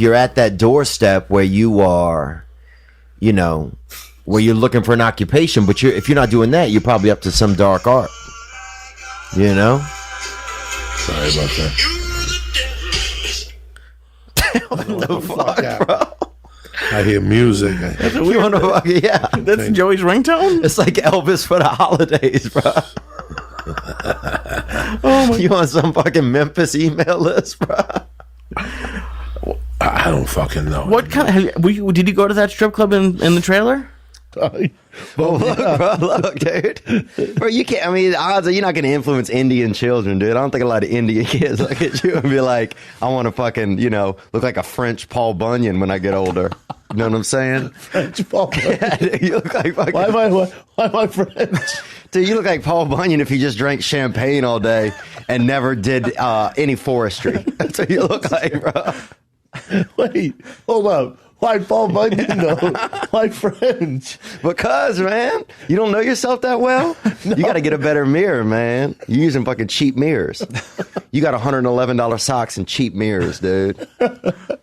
you're at that doorstep where you are, you know, where you're looking for an occupation, but if you're not doing that, you're probably up to some dark art. You know? Sorry about that. What the fuck, bro? I hear music. Yeah. That's Joey's ringtone? It's like Elvis for the holidays, bro. You on some fucking Memphis email list, bro? I don't fucking know. What kind of... did you go to that strip club in the trailer? Well, look, bro, look, dude. Bro, you can't... I mean, the odds are you're not going to influence Indian children, dude. I don't think a lot of Indian kids look at you and be like, I want to fucking, you know, look like a French Paul Bunyan when I get older. You know what I'm saying? French Paul Bunyan. Yeah, dude, you look like fucking... Why am I French? Dude, you look like Paul Bunyan if he just drank champagne all day and never did any forestry. That's what you look like, bro. Wait, hold up. Why Paul Bunyan though? Why French? Because, man, you don't know yourself that well. No. You got to get a better mirror, man. You're using fucking cheap mirrors. You got $111 socks and cheap mirrors, dude.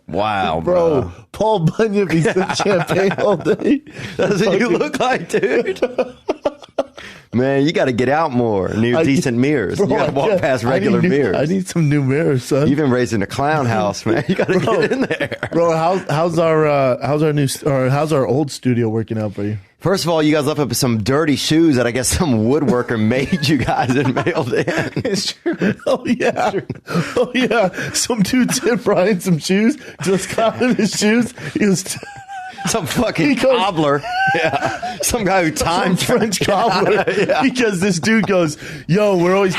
Wow, bro. Paul Bunyan be sipping champagne all day. That's what you look like, dude. Man, you got to get out more near decent mirrors. Bro, you got to walk past regular mirrors. I need some new mirrors, son. You've been raised in a clown house, man. You got to get in there, bro. How's our old studio working out for you? First of all, you guys left up some dirty shoes that I guess some woodworker made you guys and mailed in. It's true. Oh yeah. Oh yeah. Some dude sent Brian some shoes. Just got in his shoes. He was. Some fucking cobbler. Yeah. Some guy who timed French cobbler. Yeah. Because this dude goes, yo, we're always,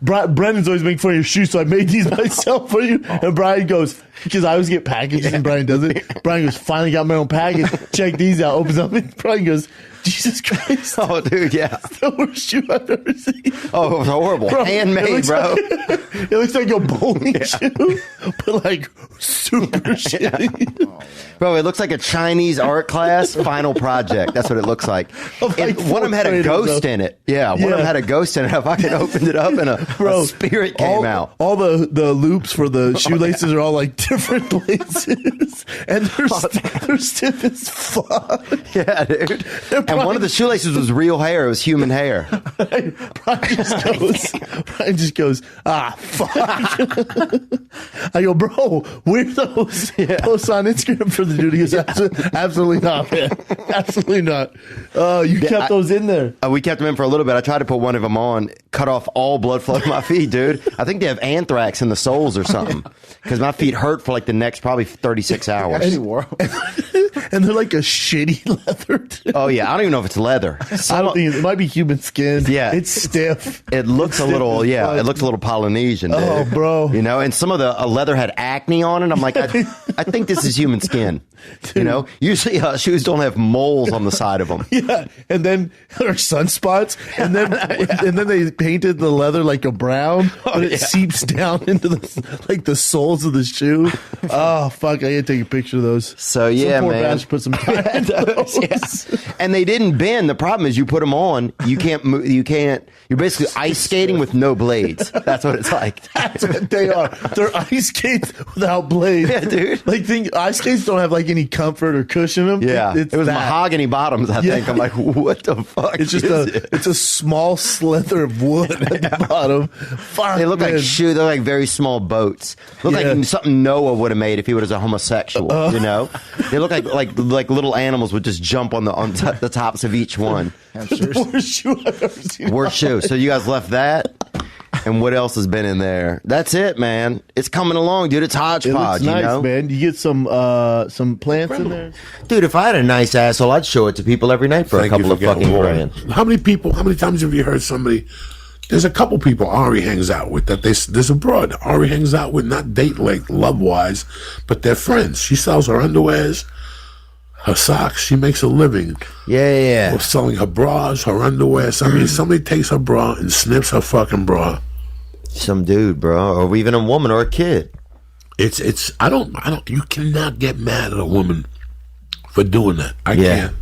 Brendan's always making fun of your shoes, so I made these myself for you. And Brian goes, because I always get packages and Brian doesn't. Brian goes, finally got my own package. Check these out. Opens up and Brian goes, Jesus Christ. Oh, dude, yeah. It's the worst shoe I've ever seen. Oh, it was horrible. Bro, handmade, bro. It looks like a bowling shoe, but like super shitty. Oh, bro, it looks like a Chinese art class final project. That's what it looks like. Like one of them had a ghost in it. Yeah, one of them had a ghost in it. If I could open it up and a spirit came out. All the loops for the shoelaces are all like different places. And they're stiff as fuck. Yeah, dude. And one of the shoelaces was real hair. It was human hair. Brian just goes, fuck. I go, bro, where those posts on Instagram for the dude? He goes, absolutely not, man. Absolutely not. You kept those in there. We kept them in for a little bit. I tried to put one of them on, cut off all blood flow to my feet, dude. I think they have anthrax in the soles or something. Because my feet hurt for like the next probably 36 hours. And they're like a shitty leather, too. Oh, yeah. I don't even know if it's leather. I don't think it might be human skin. Yeah. It's stiff. It looks a little, it looks a little Polynesian, dude. Oh, bro. You know, and some of the leather had acne on it. I'm like, I think this is human skin. Dude. You know, usually shoes don't have moles on the side of them. Yeah. And then there are sunspots. And then they painted the leather like a brown, but it seeps down into the soles of the shoe. Oh, fuck. I gotta take a picture of those. So, yeah, poor man. Bastard put some time into those. And they didn't bend. The problem is you put them on, you can't move, you're basically ice skating with no blades. That's what it's like. That's what they are. They're ice skates without blades. Yeah, dude. Like, ice skates don't have like any comfort or cushion in them. Yeah. It was mahogany bottoms, I think. I'm like, what the fuck? It's just it's a small slither of wood at the bottom. Fuck, they look like shoes. They're like very small boats. Look like something Noah would have made if he was a homosexual, you know? They look like little animals would just jump on the tops of each one. The worst shoe I've ever seen. Worst shoe. So you guys left that. And what else has been in there? That's it, man. It's coming along, dude. It's hodgepodge, it looks nice, you know? Man. You get some plants in there. Dude, if I had a nice asshole, I'd show it to people every night for a couple of fucking grand. How many times have you heard somebody? There's a couple people Ari hangs out with that there's a broad Ari hangs out with, not date like love wise, but they're friends. She sells her underwears, her socks. She makes a living. Yeah. With selling her bras, her underwear. Somebody takes her bra and snips her fucking bra. Some dude, bro, or even a woman or a kid. You cannot get mad at a woman for doing that. I can't.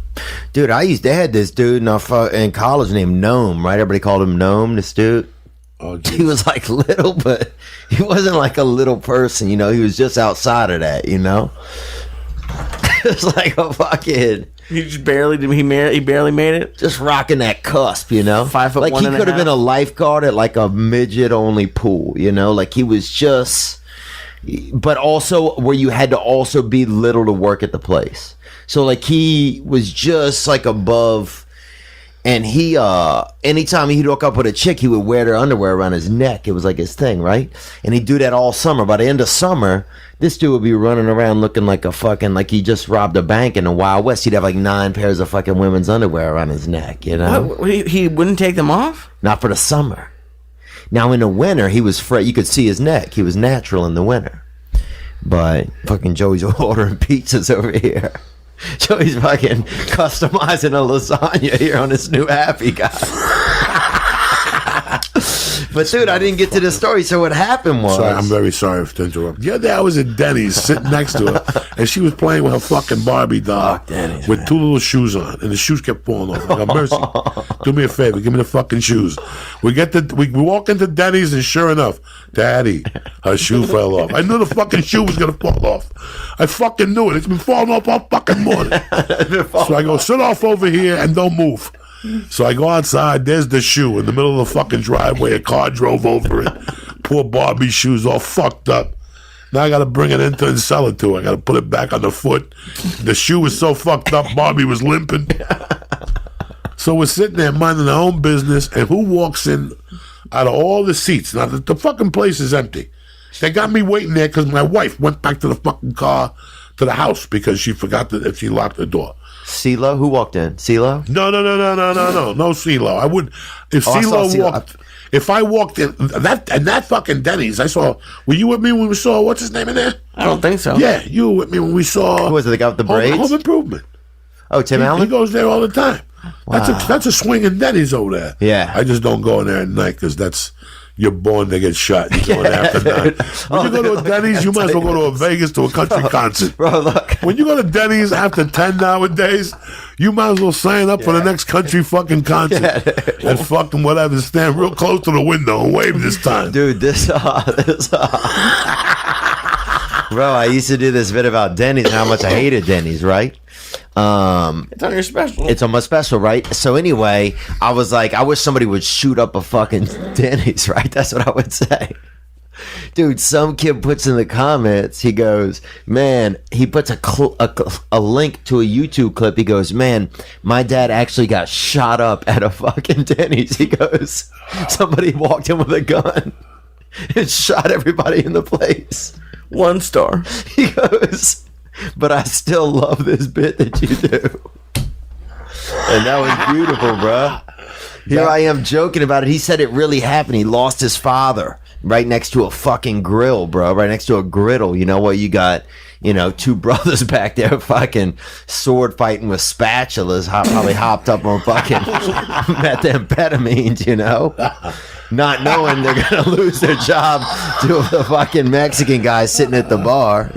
Dude, they had this dude in college named Gnome, right? Everybody called him Gnome, this dude. Oh, He was like little, but he wasn't like a little person, you know. He was just outside of that, you know. It's like a fucking. He just barely he barely made it. Just rocking that cusp, you know. 5 foot like one he and a could have half. been a lifeguard at like a midget only pool, you know. Like he was just, but also where you had to also be little to work at the place. So like he was just like above. And he, anytime he'd hook up with a chick, he would wear their underwear around his neck. It was like his thing, right? And he'd do that all summer. By the end of summer, this dude would be running around looking like a fucking, like he just robbed a bank in the Wild West. He'd have like 9 pairs of fucking women's underwear around his neck, you know? What? He wouldn't take them off? Not for the summer. Now in the winter, he was you could see his neck. He was natural in the winter. But fucking Joey's ordering pizzas over here. Joey's fucking customizing a lasagna here on this new Happy Guy. But dude, I didn't get to the story. So what happened was, Sorry, I'm very sorry to interrupt. The other day I was at Denny's sitting next to her, and she was playing with her fucking Barbie doll Denny's, with man. 2 little shoes on, and the shoes kept falling off. I go, Mercy, do me a favor, give me the fucking shoes. We walk into Denny's, and sure enough, Daddy, her shoe fell off. I knew the fucking shoe was gonna fall off. I fucking knew it. It's been falling off all fucking morning. So I go, sit off over here and don't move. So I go outside, there's the shoe in the middle of the fucking driveway. A car drove over it. Poor Barbie's shoes all fucked up. Now I got to bring it into and sell it to her. I got to put it back on the foot. The shoe was so fucked up, Barbie was limping. So we're sitting there minding our own business, and who walks in out of all the seats? Now, the fucking place is empty. They got me waiting there because my wife went back to the fucking car, to the house, because she forgot that if she locked the door. CeeLo? Who walked in? CeeLo? No, CeeLo. I would if I saw CeeLo walked. If I walked in that fucking Denny's, I saw. Were you with me when we saw what's his name in there? I don't think so. Yeah, you were with me when we saw. Who was it? The guy with the braids? Home Improvement. Oh, Tim He Allen? goes there all the time. That's a swinging Denny's over there. Yeah. I just don't go in there at night because that's. You're born to get shot. You're going after night. When you go to a Denny's, you might as well go to a Vegas to a country concert. Bro, look. When you go to Denny's after 10 nowadays, you might as well sign up for the next country fucking concert and fucking whatever. Stand real close to the window and wave this time. Dude, Bro, I used to do this bit about Denny's and how much I hated Denny's, right? It's on your special. It's on my special, right? So anyway, I was like, I wish somebody would shoot up a fucking Denny's, right? That's what I would say. Dude, some kid puts in the comments, he goes, man, he puts a link to a YouTube clip. He goes, man, my dad actually got shot up at a fucking Denny's. He goes, somebody walked in with a gun and shot everybody in the place. 1 star. He goes, but I still love this bit that you do. And that was beautiful, bruh. Here I am joking about it. He said it really happened. He lost his father right next to a fucking grill, bro. Right next to a griddle. You know what? You got, 2 brothers back there fucking sword fighting with spatulas, probably hopped up on fucking methamphetamines, not knowing they're going to lose their job to the fucking Mexican guy sitting at the bar,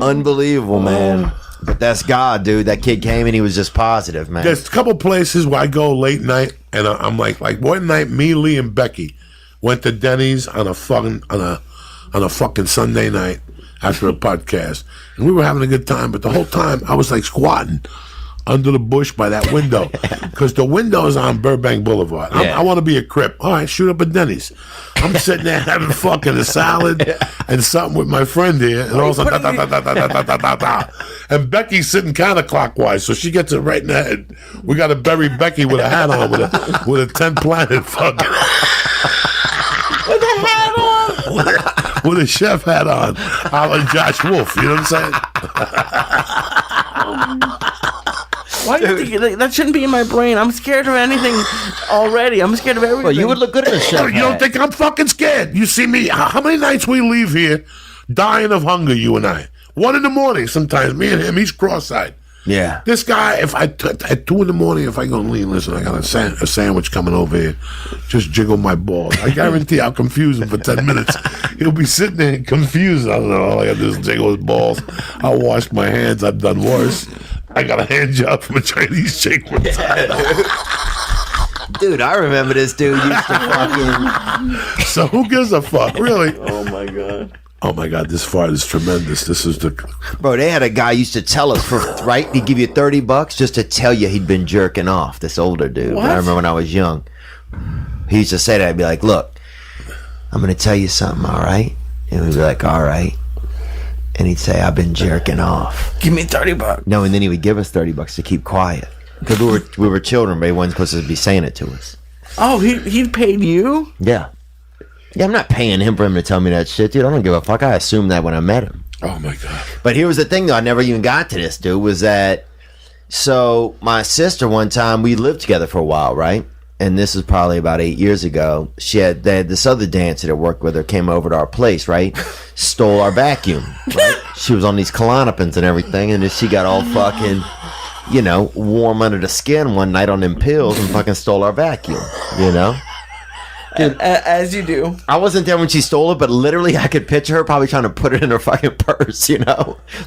Unbelievable, man. But that's God, dude. That kid came and he was just positive, man. There's a couple places where I go late night, and I'm like one night, me, Lee, and Becky went to Denny's on a fucking Sunday night after a podcast, and we were having a good time. But the whole time I was like squatting under the bush by that window because the window is on Burbank Boulevard. I want to be a Crip. All right, shoot up at Denny's. I'm sitting there having fucking a salad and something with my friend here, and all of a sudden, and Becky's sitting counterclockwise, so she gets it right in the head. We got to bury Becky with a hat on, with a 10 planet fucking. With a hat on. With a chef hat on, a la Josh Wolf. You know what I'm saying? Why do you think that shouldn't be in my brain? I'm scared of anything already. I'm scared of everything. Well, you would look good in a chef You don't think I'm fucking scared? You see me? How many nights we leave here dying of hunger, you and I? 1 a.m. sometimes, me and him, he's cross-eyed. Yeah. This guy, if at 2 a.m, if I go, Lee, listen, I got a sandwich coming over here. Just jiggle my balls. I guarantee I'll confuse him for 10 minutes. He'll be sitting there confused. I don't know. All I got to do is jiggle his balls. I'll wash my hands. I've done worse. I got a hand job from a Chinese chick one time. Dude, I remember this dude used to fucking. So who gives a fuck, really? Oh my god. Oh my god, this fart is tremendous. This is the Bro, they had a guy used to tell us right. He'd give you $30 just to tell you he'd been jerking off. This older dude. What? I remember when I was young. He used to say that. I'd be like, "Look, I'm gonna tell you something, all right?" And we'd be like, "All right." And he'd say, "I've been jerking off." Give me $30. No, and then he would give us $30 to keep quiet because we were children, but he wasn't supposed to be saying it to us. Oh, he paid you? Yeah. Yeah, I'm not paying him for him to tell me that shit, dude. I don't give a fuck. I assumed that when I met him. oh my god. But here was the thing, though. I never even got to this, dude. Was that so? My sister, one time, we lived together for a while, right? And this was probably about 8 years ago. They had this other dancer that worked with her came over to our place, right? Stole our vacuum, right? She was on these Klonopins and everything, and then she got all fucking, warm under the skin one night on them pills and fucking stole our vacuum, Dude, as you do. I wasn't there when she stole it, but literally I could picture her probably trying to put it in her fucking purse,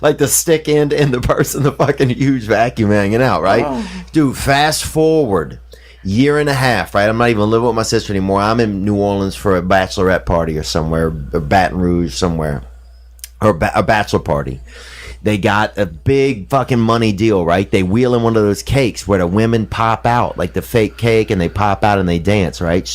like the stick end in the purse and the fucking huge vacuum hanging out, right? Oh. Dude, fast forward year and a half, right? I'm not even living with my sister anymore. I'm in New Orleans for a bachelorette party or somewhere, or Baton Rouge somewhere, or a bachelor party. They got a big fucking money deal, right? They wheel in one of those cakes where the women pop out, like the fake cake, and they pop out and they dance, right?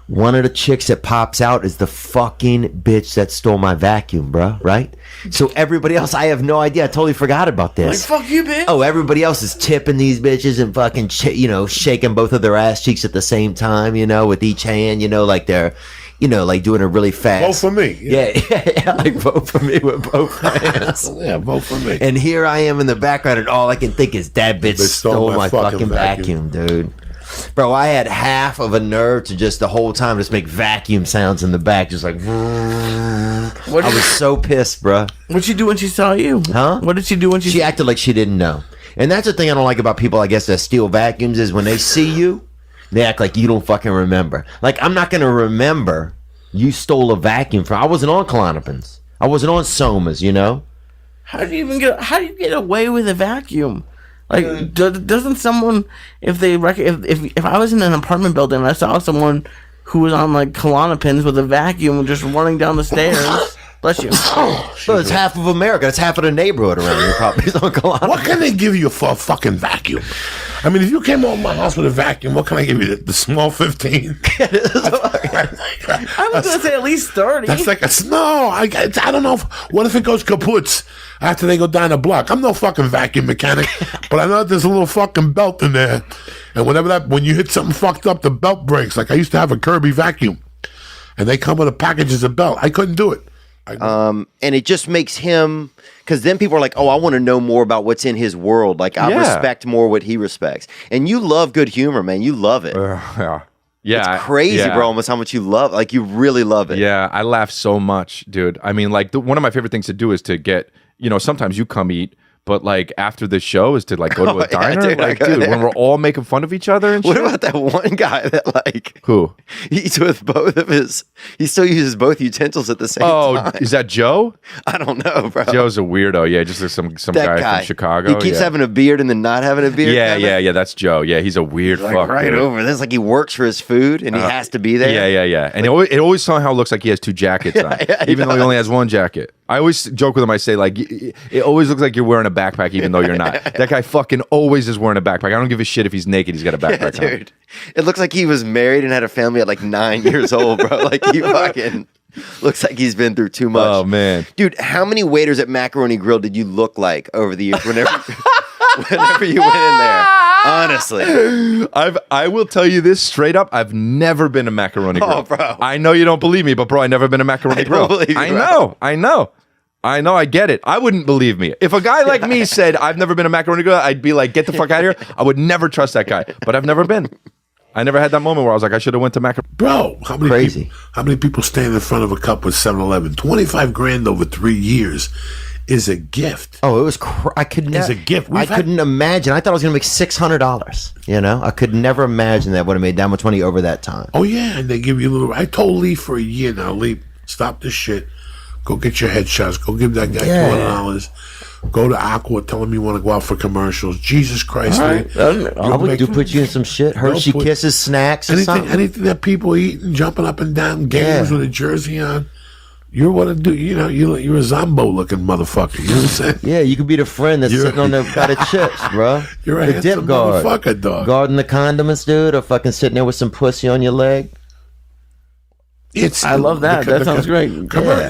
One of the chicks that pops out is the fucking bitch that stole my vacuum, bro, right? So everybody else, I have no idea. I totally forgot about this. Like, fuck you, bitch. Oh, everybody else is tipping these bitches and fucking, shaking both of their ass cheeks at the same time, with each hand, like they're, like doing a really fast. Vote for me. Yeah, like vote for me with both hands. Yeah, vote for me. And here I am in the background, and all I can think is that bitch stole my fucking vacuum, dude. Bro, I had half of a nerve to just the whole time just make vacuum sounds in the back, just like. I was so pissed, bro. What'd she do when she saw you? Huh? What did she do when She acted like she didn't know. And that's the thing I don't like about people, I guess, that steal vacuums is when they see you, they act like you don't fucking remember. Like, I'm not going to remember you stole a vacuum from. I wasn't on Klonopins. I wasn't on Somas, How do you get away with a vacuum? Like, doesn't someone, if I was in an apartment building and I saw someone who was on like Klonopins with a vacuum just running down the stairs, bless you. Well, it's half of America. It's half of the neighborhood around here probably is on Klonopins. What can they give you for a fucking vacuum? I mean, if you came over my house with a vacuum, what can I give you? The small 15? I was gonna say at least 30. That's like I don't know. What if it goes kaput after they go down the block? I'm no fucking vacuum mechanic, but I know there's a little fucking belt in there, and when you hit something fucked up, the belt breaks. Like I used to have a Kirby vacuum, and they come with a package as a belt. I couldn't do it. And it just makes him, because then people are like, oh, I want to know more about what's in his world. Like, I respect more what he respects. And you love good humor, man. You love it. Yeah. It's crazy, bro, almost how much you love. Like, you really love it. Yeah, I laugh so much, dude. I mean, like, one of my favorite things to do is to get, sometimes you come eat, but like after the show is to like go to a diner. Dude, when we're all making fun of each other and shit. What about that one guy that like who? He's with both of his. He still uses both utensils at the same time. Oh, is that Joe? I don't know, bro. Joe's a weirdo. Yeah, just some guy from Chicago. He keeps having a beard and then not having a beard. Yeah. That's Joe. Yeah, he's a weird fuck. Right dude. Over this, like he works for his food and he has to be there. Yeah. And it always somehow looks like he has two jackets on, even though he only has one jacket. I always joke with him. I say like, it always looks like you're wearing a backpack, even though you're not. That guy fucking always is wearing a backpack. I don't give a shit if he's naked. He's got a backpack on. Dude, it looks like he was married and had a family at like 9 years old, bro. Like he fucking looks like he's been through too much. Oh man, dude, how many waiters at Macaroni Grill did you look like over the years? Whenever you went in there. Honestly, I will tell you this straight up. I've never been to Macaroni Grill. Oh, bro. I know you don't believe me, but bro, I never been to Macaroni Grill. Believe you, I know. I get it. I wouldn't believe me. If a guy like me said, I've never been to Macaroni Grill, I'd be like, get the fuck out of here. I would never trust that guy. But I've never been. I never had that moment where I was like, I should have went to Macaroni. Bro, how many people stand in front of a cup with 7-Eleven? 25 grand over 3 years is a gift. Oh, it was. I could never. It's a gift. I couldn't imagine. I thought I was going to make $600. I could never imagine that would have made that much money over that time. Oh yeah, and they give you a little. I told Lee for a year now. Lee, stop this shit. Go get your headshots. Go give that guy $200. Go to Aqua, tell them you want to go out for commercials. Jesus Christ, man. I would put you in some shit. Hershey Kisses, snacks, or something. Anything that people eat and jumping up and down, games with a jersey on. You're what to do. You know, you're a Zombo looking motherfucker. You know what I'm saying? Yeah, you could be the friend that's sitting on the by the chips, bro. You're a the handsome dip guard, motherfucker, dog. Guarding the condiments, dude, or fucking sitting there with some pussy on your leg. I love that. That sounds great.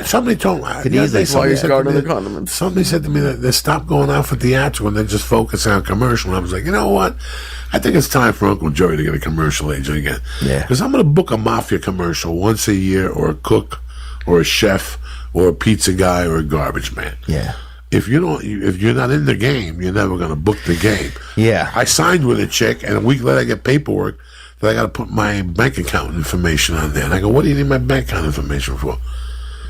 Somebody told me. Somebody said to me that they stopped going out for theatrical and they're just focusing on commercial. And I was like, you know what? I think it's time for Uncle Joey to get a commercial agent again. Yeah. Because I'm going to book a mafia commercial once a year, or a cook, or a chef, or a pizza guy, or a garbage man. Yeah. If you're not in the game, you're never going to book the game. Yeah. I signed with a chick, and a week later I get paperwork that I got to put my bank account information on there. And I go, what do you need my bank account information for?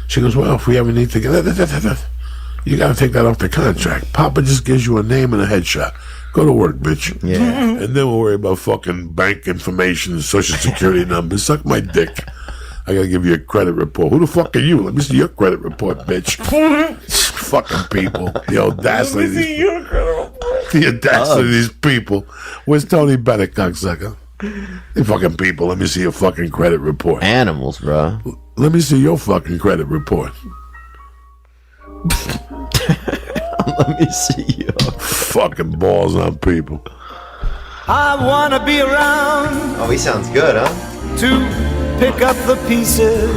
She goes, well, if we ever need to get you got to take that off the contract. Papa just gives you a name and a headshot. Go to work, bitch. Yeah. And then we'll worry about fucking bank information, social security numbers. Suck my dick. I got to give you a credit report. Who the fuck are you? Let me see your credit report, bitch. Fucking people. The audacity of these people. The audacity of these people. Where's Tony Bennett, cocksucker? Hey, fucking people, let me see your fucking credit report. Animals, bro. Let me see your fucking credit report. Let me see you. Fucking balls on people. I wanna be around. Oh, he sounds good, huh? To pick up the pieces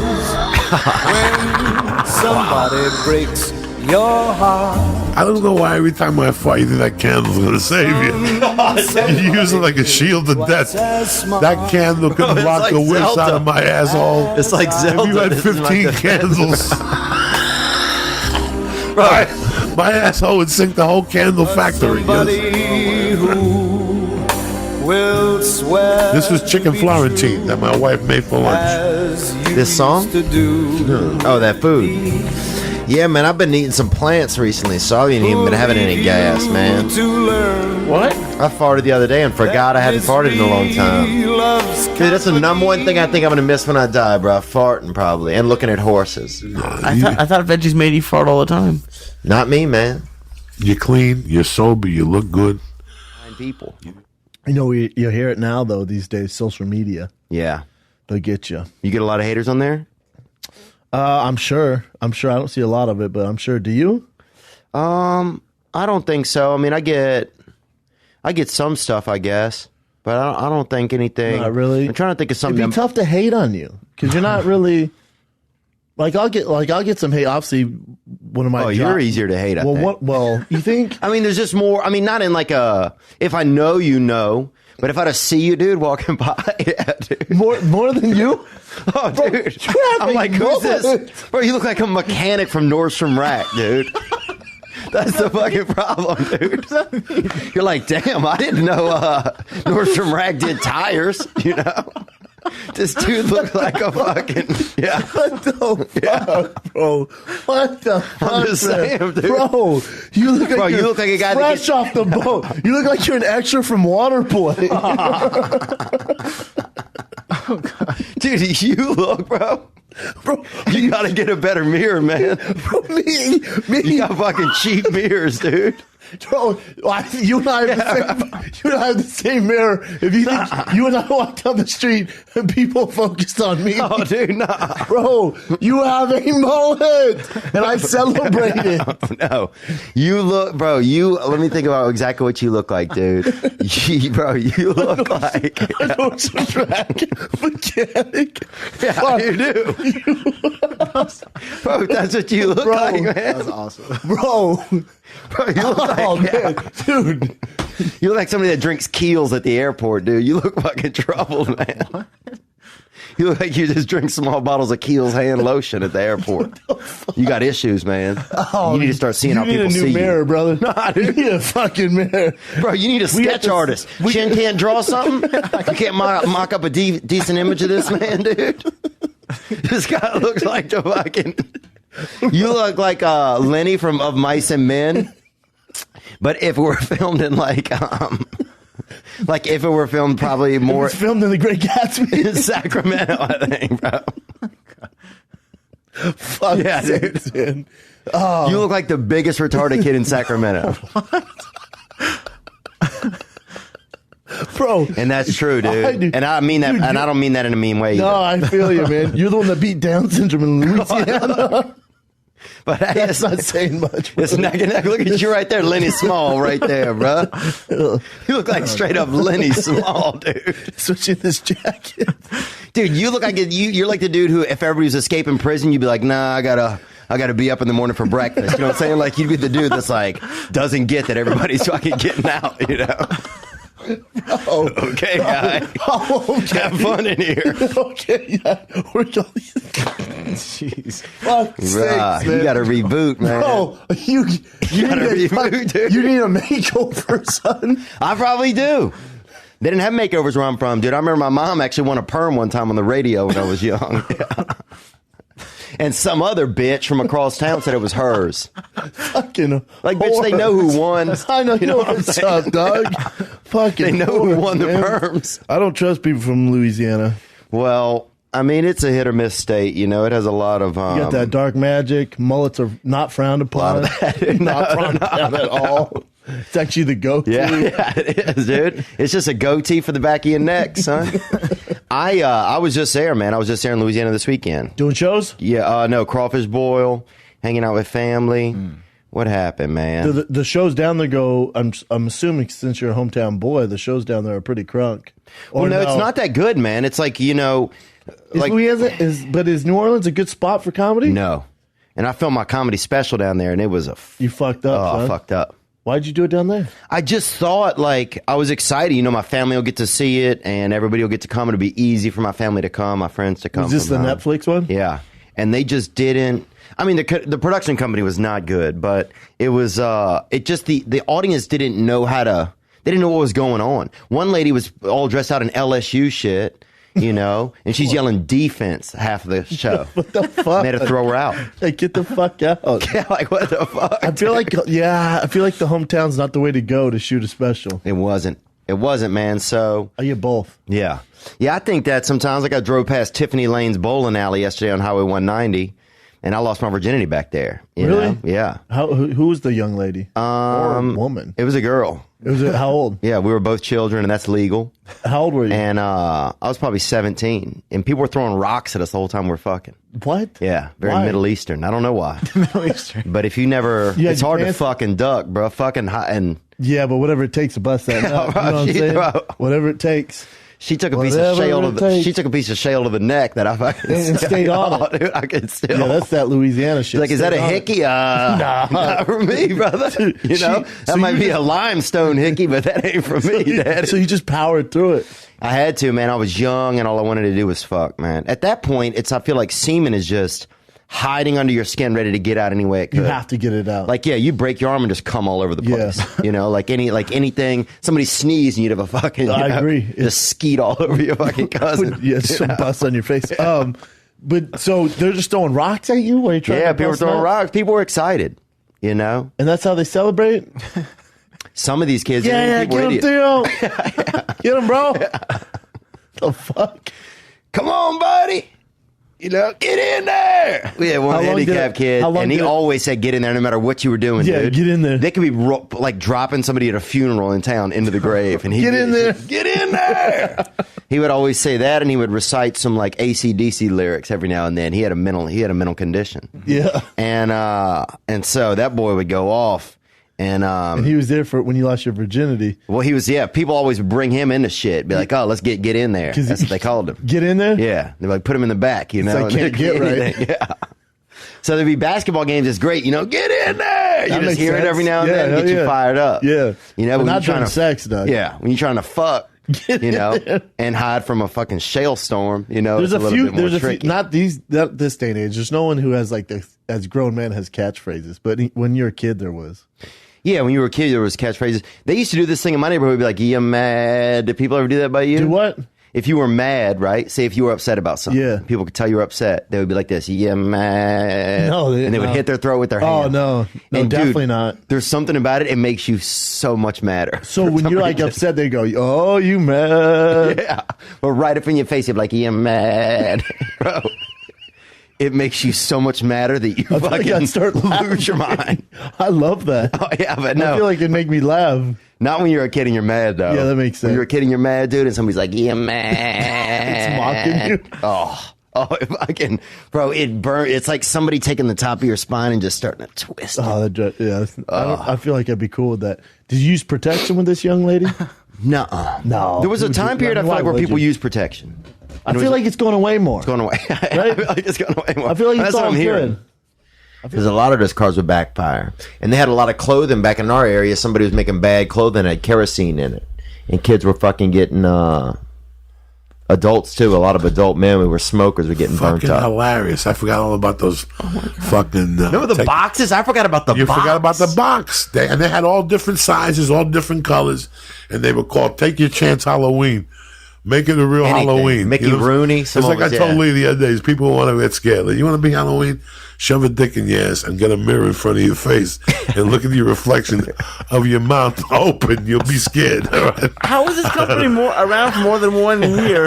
when somebody breaks your heart. I don't know why every time I fight, you think that candle's gonna save you. You use it like a shield of death. That candle could block like the wish Zelda. out of my asshole. It's like Zelda. If you had This is 15 like candles, Right. my asshole would sink the whole candle factory. Somebody who will swear. This was chicken Florentine that my wife made for lunch. This song? To do. Oh, that food. Yeah, man, I've been eating some plants recently, so I ain't even been having any gas, man. To learn What? I farted the other day and forgot I hadn't farted in a long time. Dude, that's the number one thing I think I'm gonna miss when I die, bro. Farting, probably, and looking at horses. I thought veggies made you fart all the time. Not me, man. You're clean, you're sober, you look good. Fine people. You know, you hear it now, though, these days, social media. Yeah. They'll get you. You get a lot of haters on there? I'm sure. I don't see a lot of it, but I'm sure. Do you? I don't think so. I mean, I get some stuff, I guess, but I don't think anything. Not really. I'm trying to think of something. It'd be tough to hate on you because you're not really. I'll get some hate. Obviously, one of my. Oh, you're easier to hate. I think. Well, you think? I mean, there's just more. I mean, not in like a. If I know you know, but if I just see you, dude, walking by, yeah, dude. More than you? Oh, dude. I'm like, who's this? Bro, you look like a mechanic from Nordstrom Rack, dude. That's the fucking problem, dude. You're like, damn, I didn't know Nordstrom Rack did tires, you know? This dude looks like a fucking, yeah. What the fuck, bro? What the fuck? I'm just saying, dude. Bro, you look like you look like a guy that fresh off the boat. You look like you're an extra from Waterboy. Dude, you look, bro. Bro, You gotta get a better mirror, man. bro, me. You got fucking cheap mirrors, dude. Bro, you and I have the same mirror. If you think you and I walk down the street and people focused on me, Oh, dude, nah. bro, you have a mullet, and I celebrate it. No, you look, bro. Let me think about exactly what you look like, dude. Bro, you look like. I know it's a track mechanic. Yeah, Fuck. you do. Bro, that's what you look Bro, like, man. That's awesome. Bro, Bro, you look like, oh man, dude. You look like somebody that drinks Keels at the airport, dude. You look fucking troubled, man. You look like you just drink small bottles of Keels hand lotion at the airport. You got issues, man. Oh, you need to start seeing how people You need a new see mirror, you. brother. Nah, You dude. need a fucking mirror. Bro, you need a We sketch have to- artist. Shin can't draw something? You can't mock up a decent image of this man, dude? This guy looks like the fucking... You look like Lenny from Of Mice and Men. But if it were filmed in like if it were filmed probably more It's filmed in the Great Gatsby. in Sacramento, I think, bro. Fuck Yeah, dude. man. You look like the biggest retarded kid in Sacramento. Bro. And that's true, dude. And I mean that, Dude, and I don't mean that in a mean way either. No, I feel you, man. You're the one that beat Down syndrome in Louisiana. But That's not saying much. Bro. it's neck and neck. Look at you right there, Lenny Small, right there, bro. You look like straight up Lenny Small, dude. Switching this jacket. Dude, you look like you're like the dude who, if everybody was escaping prison, you'd be like, nah, I gotta be up in the morning for breakfast. You know what I'm saying? Like, you'd be the dude that's like, doesn't get that everybody's fucking getting out, you know? Oh, Okay, guy. okay. Have fun in here. Okay, yeah. We're going. Jeez. Fuck sakes, Bruh, you man. gotta reboot, man. Bro, you gotta need reboot, dude. You need a makeover, son. I probably do. They didn't have makeovers where I'm from, dude. I remember my mom actually won a perm one time on the radio when I was young. Yeah. And some other bitch from across town said it was hers. Fucking Like, bitch, they know who won. I know. You know what I'm what's saying? up, dog. Fucking They know who whores, won the man. perms. I don't trust people from Louisiana. Well, I mean, it's a hit or miss state. You know, it has a lot of. You got that dark magic. Mullets are not frowned upon. Not frowned upon at all. It's actually the go-to. Yeah, it is, dude. It's just a goatee for the back of your neck, son. I was just there, man. I was just there in Louisiana this weekend. Doing shows? Yeah, no, crawfish boil, hanging out with family. What happened, man? The shows down there go. I'm assuming since you're a hometown boy, the shows down there are pretty crunk. Well, no, it's not that good, man. It's like, you know, like Is New Orleans a good spot for comedy? no. And I filmed my comedy special down there, and it was You fucked up. son. fucked up. Why'd you do it down there? I just thought, like, I was excited. You know, my family will get to see it, and everybody will get to come. It'll be easy for my family to come, my friends to come. Is this the from home. Netflix one? Yeah. And they just didn't. I mean, the production company was not good, but it was, it just, the audience didn't know they didn't know what was going on. One lady was all dressed out in LSU shit, you know, and she's yelling defense half of the show. What the fuck? Made her throw her out. Hey, get the fuck out. Yeah, like, what the fuck? I feel like the hometown's not the way to go to shoot a special. It wasn't, man. So, Are you both? yeah. Yeah, I think that sometimes, like, I drove past Tiffany Lane's bowling alley yesterday on Highway 190, and I lost my virginity back there. You Really? know? Yeah. Who was the young lady? Or woman? It was a girl. How old? Yeah, we were both children, and that's legal. How old were you? And I was probably 17, and people were throwing rocks at us the whole time we were fucking. What? Yeah, very Why? Middle Eastern. I don't know why. Middle Eastern. But if you never, You had it's your hard to pants- fucking duck, bro. Fucking hot, and Yeah, but whatever it takes to bust that nut. You know what I'm saying? Bro. Whatever it takes. she took a piece of Whatever shale it to the. takes. She took a piece of shale to the neck that I fucking And stayed on it. Dude, I could still. Yeah, that's that Louisiana shit. Like, is that a Stay on it. hickey? Not for me, brother. You know, that so might you be just- a limestone hickey, but that ain't for me, Daddy. So you just powered through it. I had to, man. I was young, and all I wanted to do was fuck, man. At that point, I feel like semen is just hiding under your skin, ready to get out any way it could. You have to get it out. Like, yeah, you break your arm and just come all over the Yeah. place. You know, like anything. Somebody sneezed and you'd have a fucking. You I know, agree. Just skeet all over your fucking cousin. Yeah, some bust on your face. But so they're just throwing rocks at you while you're trying Yeah, to people were bust throwing nuts? rocks. People were excited. You know, And that's how they celebrate? some of these kids. Yeah, people were get him, idiots. Theo. Get him, bro. The fuck? Come on, buddy. You know, get in there. We had one How long did handicapped it- kid, how long and he did it- always said, "Get in there," no matter what you were doing. Yeah, dude. get in there. They could be like dropping somebody at a funeral in town into the grave, and he Get in there. Get in there. He would always say that, and he would recite some like AC/DC lyrics every now and then. He had a mental condition, Yeah. and so that boy would go off. And he was there for when you lost your virginity. Well, he was, yeah. People always would bring him into shit. Be like, oh, let's get in there. 'Cause That's he- what they called him. Get in there? Yeah. They're like, put him in the back, you know? I can't get right. Anything. Yeah. So there'd be basketball games. It's great. You know, get in there. You That just makes hear it sense. every now and Yeah, then. hell Get you yeah. fired up. Yeah. You know, But when not you're trying during to sex, Doug. Yeah. When you're trying to fuck, Get you know, in there. and hide from a fucking shale storm, you know, There's it's a little few. bit more There's a few. tricky. Not this day and age. There's no one who has like this as grown man has catchphrases. But when you're a kid, there was. Yeah, when you were a kid, there was catchphrases. They used to do this thing in my neighborhood. Be like, "You mad?" Did people ever do that by you? Do what? If you were mad, right? Say if you were upset about something. Yeah. People could tell you were upset. They would be like this, "You mad?" No, and they would no. hit their throat with their Oh hand. no, And, dude, definitely not. There's something about it. It makes you so much madder. So For when some you're like reason. upset, they go, "Oh, you mad?" yeah, or right up in your face, you're like, "You mad, bro?" it makes you so much madder that you I feel like I'd fucking start lose your laughing. mind. I love that. Oh, yeah, but I feel no. like it'd make me laugh. Not when you're a kid and you're mad, though. Yeah, that makes When sense. you're a kid and you're mad, dude, and somebody's like, yeah, man. It's mocking you. Oh, fucking, bro, it burn. It's like somebody taking the top of your spine and just starting to twist it. Oh, I feel like I'd be cool with that. Did you use protection with this young lady? Nuh-uh. No. There was a Would time you- period I feel why like where would people you? use protection. I feel like it's going away more. It's going away. Right? I feel like it's going away more. I feel like That's it's what all I'm hearing. good. Because a lot of those cars would backfire. And they had a lot of clothing back in our area. Somebody was making bad clothing that had kerosene in it. And kids were fucking getting, adults too. A lot of adult men who were smokers were getting burnt Fucking up. hilarious. I forgot all about those fucking... Remember the boxes? I forgot about the You box. forgot about the box. They had all different sizes, all different colors. And they were called Take Your Chance Halloween. Make it a real Anything. Halloween. Mickey You know? Rooney, It's some like of us, I told yeah. Lee the other day. People want to get scared. Like, you want to be Halloween? Shove a dick in your ass and get a mirror in front of your face and look at your reflection of your mouth open. You'll be scared. All right? How is this company around for more than 1 year?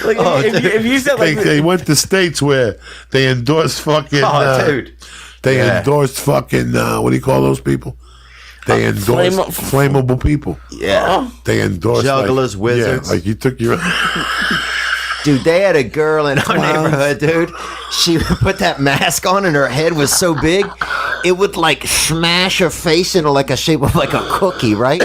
Like, if you said like They went to states where they endorsed fucking... dude. They Yeah. endorsed fucking... what do you call those people? They endorsed flammable people. Yeah. They endorsed Jugglers, wizards. Yeah, like you took your... Dude, they had a girl in our neighborhood, dude. She would put that mask on and her head was so big, it would like smash her face into like a shape of like a cookie, right?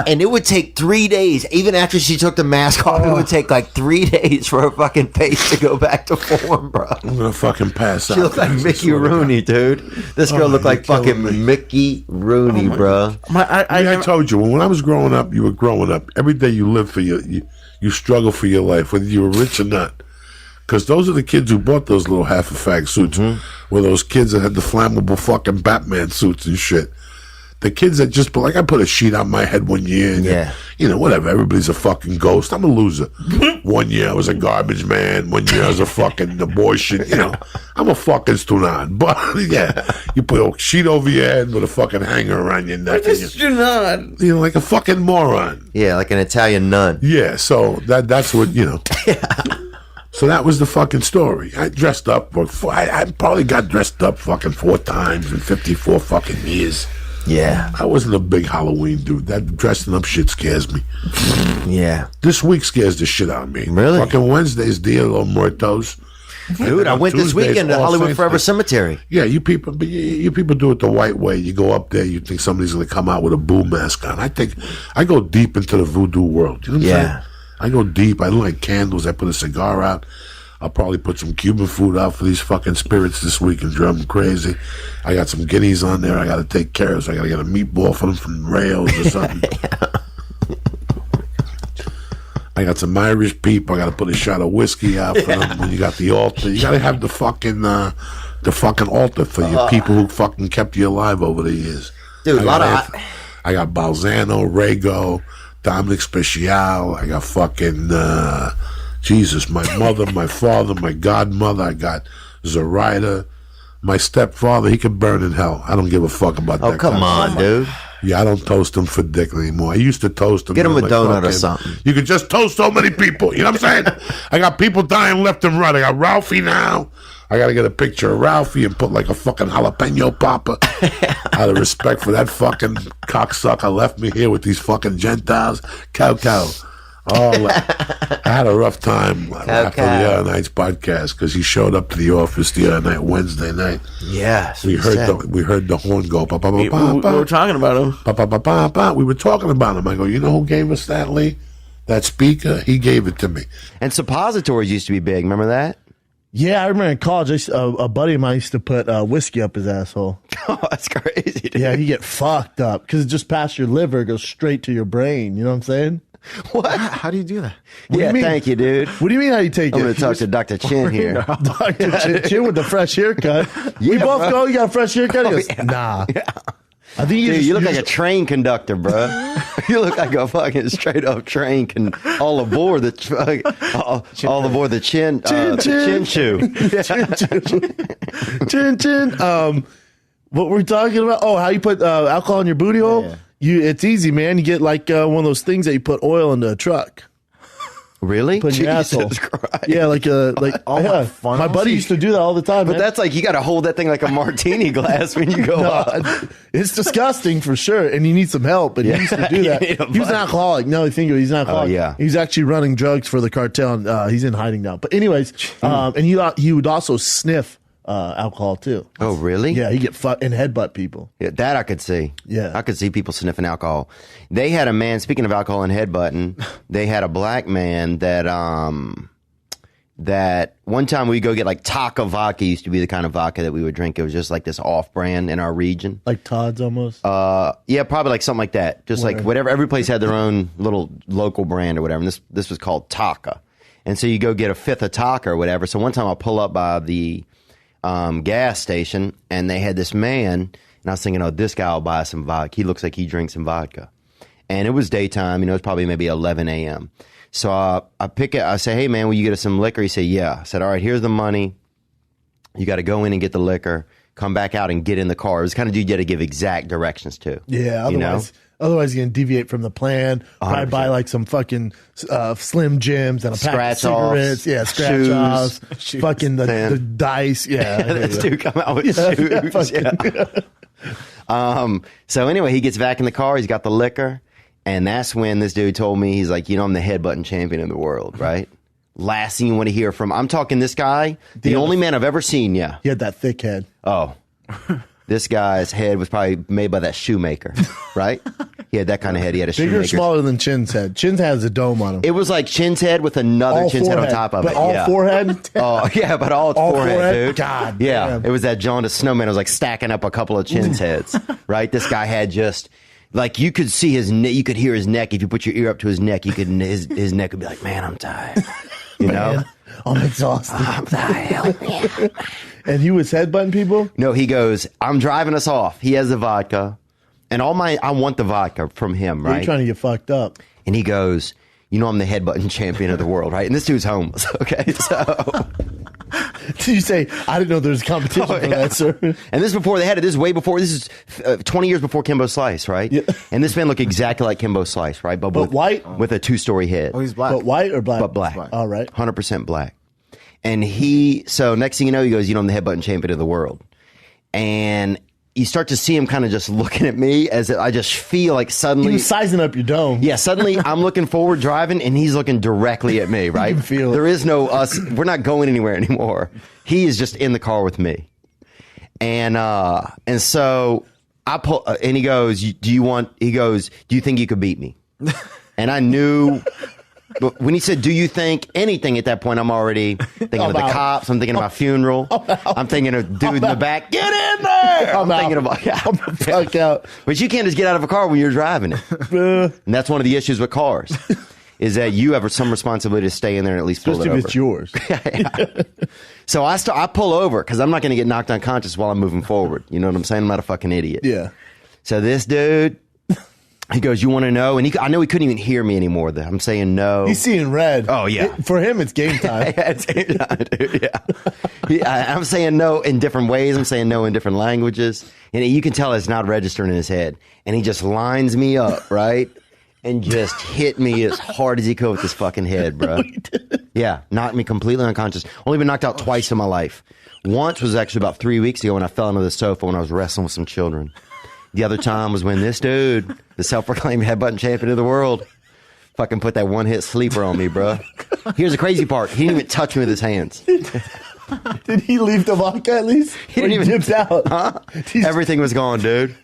And it would take 3 days. Even after she took the mask off, it would take like 3 days for her fucking face to go back to form, bro. I'm gonna fucking pass out. She looked like guys, I Mickey swear to God. Rooney, dude. This girl looked like you're killing fucking me. Mickey Rooney, bro. I told you, when I was growing up, you were growing up. Every day you lived for you struggle for your life, whether you were rich or not. Because those are the kids who bought those little half-a-fag suits. Were those kids that had the flammable fucking Batman suits and shit. The kids that just, like, I put a sheet on my head 1 year. And Yeah. You know, whatever. Everybody's a fucking ghost. I'm a loser. 1 year I was a garbage man. 1 year I was a fucking abortion. You know, I'm a fucking stunan. But, yeah, you put a sheet over your head with a fucking hanger around your neck. And do not. you know, like a fucking moron. Yeah, like an Italian nun. Yeah, so that's what, you know. So that was the fucking story. I dressed up. I probably got dressed up fucking 4 times in 54 fucking years. Yeah, I wasn't a big Halloween dude. That dressing up shit scares me. yeah. This week scares the shit out of me. Really? Fucking Wednesday's Dia de los Muertos. Dude, I went this Tuesday's weekend to All Hollywood Saints Forever Day. Cemetery. Yeah, you people do it the white way. You go up there, you think somebody's going to come out with a boo mask on. I go deep into the voodoo world. You know what I'm saying? I go deep. I light candles. I put a cigar out. I'll probably put some Cuban food out for these fucking spirits this week and drive them crazy. I got some guineas on there I got to take care of, so I got to get a meatball for them from Rails or something. I got some Irish people. I got to put a shot of whiskey out for them. When you got the altar, you got to have the fucking altar for your people who fucking kept you alive over the years. Dude, a lot of... I got Balzano, Rego, Dominic Special. I got fucking Jesus, my mother, my father, my godmother. I got Zoraida. My stepfather, he could burn in hell. I don't give a fuck about that. Oh, come kind of on, dude. Yeah, I don't toast them for dick anymore. I used to toast them. Get 'em I'm a donut or fucking- something. You could just toast so many people. You know what I'm saying? I got people dying left and right. I got Ralphie now. I got to get a picture of Ralphie and put like a fucking jalapeno popper. Out of respect for that fucking cocksucker left me here with these fucking Gentiles. Cow. Oh, I had a rough time after the other night's podcast because he showed up to the office the other night, Wednesday night. Yes. We heard the horn go. Pa, pa, pa, We pa, pa. were talking about him. Pa, pa, pa, pa, pa. We were talking about him. I go, you know who gave us that, Lee? That speaker? He gave it to me. And suppositories used to be big. Remember that? Yeah, I remember in college, a buddy of mine used to put whiskey up his asshole. Oh, that's crazy, dude. Yeah, you get fucked up because it just past your liver, it goes straight to your brain. You know what I'm saying? What? How do you do that? do you Yeah, mean? tthink you, dude. What do you mean how you take I'm it? going to talk to Dr. Chin here. Dr. Chin with the fresh haircut. We Yeah, both bro. go, you got a fresh haircut? He goes, nah. I think Dude, just, you look like a train conductor, bro. You look like a fucking straight up train all aboard the all aboard the chin chin shoe. Chin. What we're talking about? Oh, how you put alcohol in your booty hole? Yeah. It's easy, man. You get like one of those things that you put oil into a truck. Really? Put in your Jesus asshole. Christ. Yeah, like yeah. My buddy used to do that all the time. But man. that's like you got to hold that thing like a martini glass when you go up. It's disgusting for sure, and you need some help. But he used to do You that. need a He was an alcoholic. No, he's not alcoholic. yeah. He's actually running drugs for the cartel. And, he's in hiding now. But anyways, and he would also sniff alcohol too. Oh, really? Yeah, he get fucked and headbutt people. Yeah, that I could see. Yeah. I could see people sniffing alcohol. They had a man, speaking of alcohol and headbutting, they had a black man that one time we go get like Taka vodka used to be the kind of vodka that we would drink. It was just like this off brand in our region. Like Todd's almost. Yeah, probably like something like that. Just like whatever. Every place had their own little local brand or whatever. And this was called Taka. And so you go get a fifth of Taka or whatever. So one time I pull up by the gas station and they had this man and I was thinking, oh, this guy will buy some vodka. He looks like he drinks some vodka. And it was daytime, it was probably maybe 11 a.m. So I pick it, I say, hey man, will you get us some liquor? He said, yeah. I said, all right, here's the money. You got to go in and get the liquor, come back out and get in the car. It was the kind of dude you had to give exact directions to. Yeah, otherwise you're going to deviate from the plan. Probably 100%. buy like some fucking Slim Jims and a pack of Scratch offs, cigarettes. Yeah, scratch shoes, offs. Fucking the dice. Yeah. This dude come out with shoes. So anyway, he gets back in the car. He's got the liquor. And that's when this dude told me, he's like, I'm the headbutting champion of the world, right? Last thing you want to hear from, I'm talking this guy, the only man I've ever seen, yeah. He had that thick head. Oh, this guy's head was probably made by that shoemaker, right? He had that kind of head. He had a Bigger or shoemaker's. smaller than Chin's head? Chin's head has a dome on him. It was like Chin's head with another All Chin's head on forehead, top of but it. all yeah. forehead? Oh, yeah, but all forehead, dude. God yeah, damn. it was that jaundiced snowman. It was like stacking up a couple of Chin's heads, right? This guy had just, like, you could see his neck, you could hear his neck. If you put your ear up to his neck, you could, his neck would be like, man, I'm tired. You know? I'm exhausted. I'm tired. And he was headbutting people? No, he goes, I'm driving us off. He has the vodka. And I want the vodka from him, You're right? trying to get fucked up. And he goes, I'm the headbutting champion of the world, right? And this dude's homeless, okay? So. Did you say, I didn't know there was competition for that, sir? And this is before they had it. This is way before. This is 20 years before Kimbo Slice, right? Yeah. And this man looked exactly like Kimbo Slice, right? But white? With a 2-story head. Oh, he's black. But white or black? But black. All right. 100% black. And so next thing you know, he goes, I'm the headbutting champion of the world. And you start to see him kind of just looking at me as I just feel like suddenly. He was sizing up your dome. Yeah, suddenly I'm looking forward driving and he's looking directly at me, right? You can feel it. There is no us. We're not going anywhere anymore. He is just in the car with me. And so I pull, and he goes, do you think you could beat me? And I knew, but when he said, do you think anything at that point, I'm already thinking of the cops. I'm thinking of my funeral. I'm thinking of dude in the back. Get in there. I'm thinking about, fuck out. But you can't just get out of a car when you're driving it. And that's one of the issues with cars. Is that you have some responsibility to stay in there and at least pull it over. Just if it's yours. So I pull over because I'm not going to get knocked unconscious while I'm moving forward. You know what I'm saying? I'm not a fucking idiot. Yeah. So this dude, he goes, you want to know? And I know he couldn't even hear me anymore. I'm saying no. He's seeing red. Oh, yeah. For him, it's game time. Yeah, it's game time, dude. Yeah. I'm saying no in different ways. I'm saying no in different languages. And you can tell it's not registering in his head. And he just lines me up, right? And just hit me as hard as he could with his fucking head, bro. Yeah, knocked me completely unconscious. Only been knocked out twice in my life. Once was actually about 3 weeks ago when I fell under the sofa when I was wrestling with some children. The other time was when this dude, the self-proclaimed headbutting champion of the world, fucking put that one-hit sleeper on me, bro. Here's the crazy part. He didn't even touch me with his hands. Did he leave the vodka at least? He didn't even dipped out. Huh? Everything was gone, dude.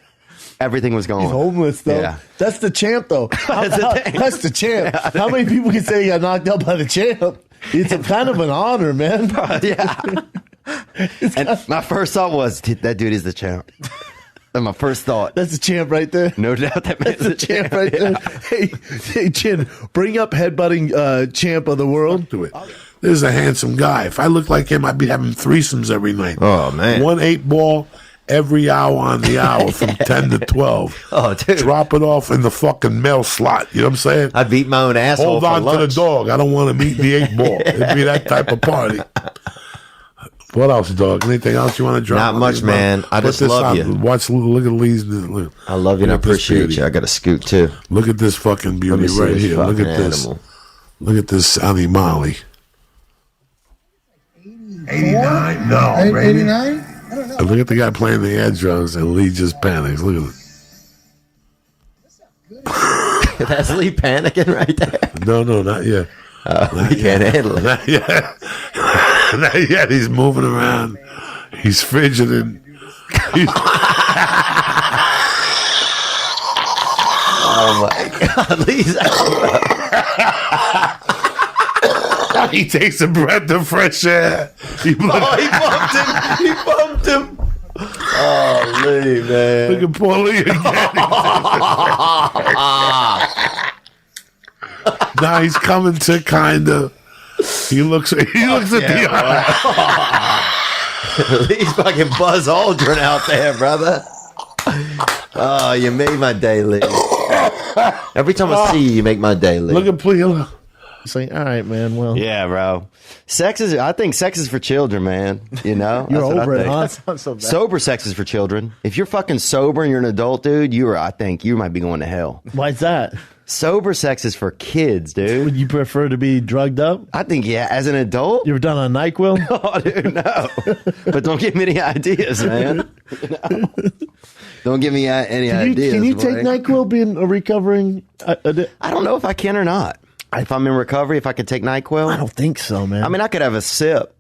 Everything was gone. He's homeless, though. Yeah. That's the champ, thoh. That's the champ. Yeah. How many people can say he got knocked out by the champ? It's a kind of an honor, man. Yeah. And my first thought was, that dude is the champ. That's my first thought. That's the champ right there. No doubt that man's That's the champ right there. Hey, Chin, bring up headbutting champ of the world. Do it. This is a handsome guy. If I looked like him, I'd be having threesomes every night. Oh, man. 1 8-ball every hour on the hour from 10 to 12. Oh, dude. Drop it off in the fucking mail slot. You know what I'm saying? I beat my own asshole. Hold on to the dog. I don't want to meet the 8-ball. It'd be that type of party. What else, dog? Anything else you want to drop? Not much, man. I just love you. Look at Lee's. Look. I love you and I Look at this appreciate beauty. you. I got a scoot too. Look at this fucking beauty Let me see right this here. Look fucking at this. animal. Look at this Sally Molly. 89? No, 89? I don't know. And look at the guy playing the air drums, and Lee just panics. Look at it. That's Lee panicking right there. No, not yet. He can't handle it. Not yet. Not yet. He's moving around. He's fidgeting. Oh my God, Lee's He takes a breath of fresh air. he bumped him. Oh, Lee, man. Look at poor Lee again. Now he's coming to kind of. He looks at the eye. Lee's fucking Buzz Aldrin out there, brother. Oh, you made my day, Lee. Every time I see you, you make my day, Lee. Look at Lee. It's like, all right, man. Well, Yeah, bro. I think sex is for children, man. You know? you're That's what I over it, think. huh? That sounds so bad. Sober sex is for children. If you're fucking sober and you're an adult, dude, I think you might be going to hell. Why's that? Sober sex is for kids, dude. Would you prefer to be drugged up? I think, yeah, as an adult. You ever done a NyQuil? Oh, dude, no. But don't give me any ideas, man. You know? Don't give me any ideas. Can you boy. take NyQuil being a recovering addict? I don't know if I can or not. If I'm in recovery, if I could take NyQuil. I don't think so, man. I mean, I could have a sip.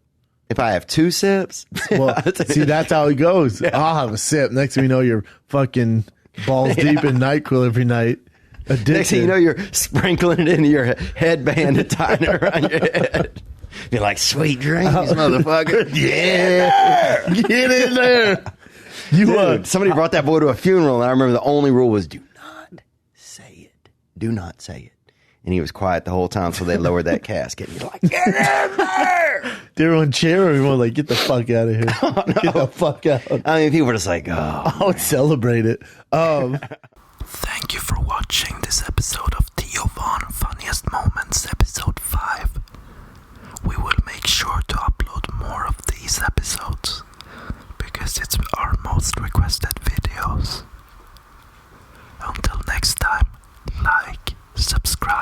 If I have 2 sips. well, see, that's how it goes. I'll have a sip. Next thing you know, you're fucking balls deep in NyQuil every night. Addicted. Next thing you know, you're sprinkling it into your headband and tying it around your head. You're like, sweet dreams, motherfucker. Yeah. Get in there. You Dude, somebody brought that boy to a funeral, and I remember the only rule was do not say it. Do not say it. And he was quiet the whole time, so they lowered that casket. And you're like, get in there! They were on chair, or everyone like, get the fuck out of here. Get the fuck out. I mean, people were just like, oh. I would celebrate it. Thank you for watching this episode of Theo Von Funniest Moments, episode 5. We will make sure to upload more of these episodes because it's our most requested videos. Until next time, like, subscribe.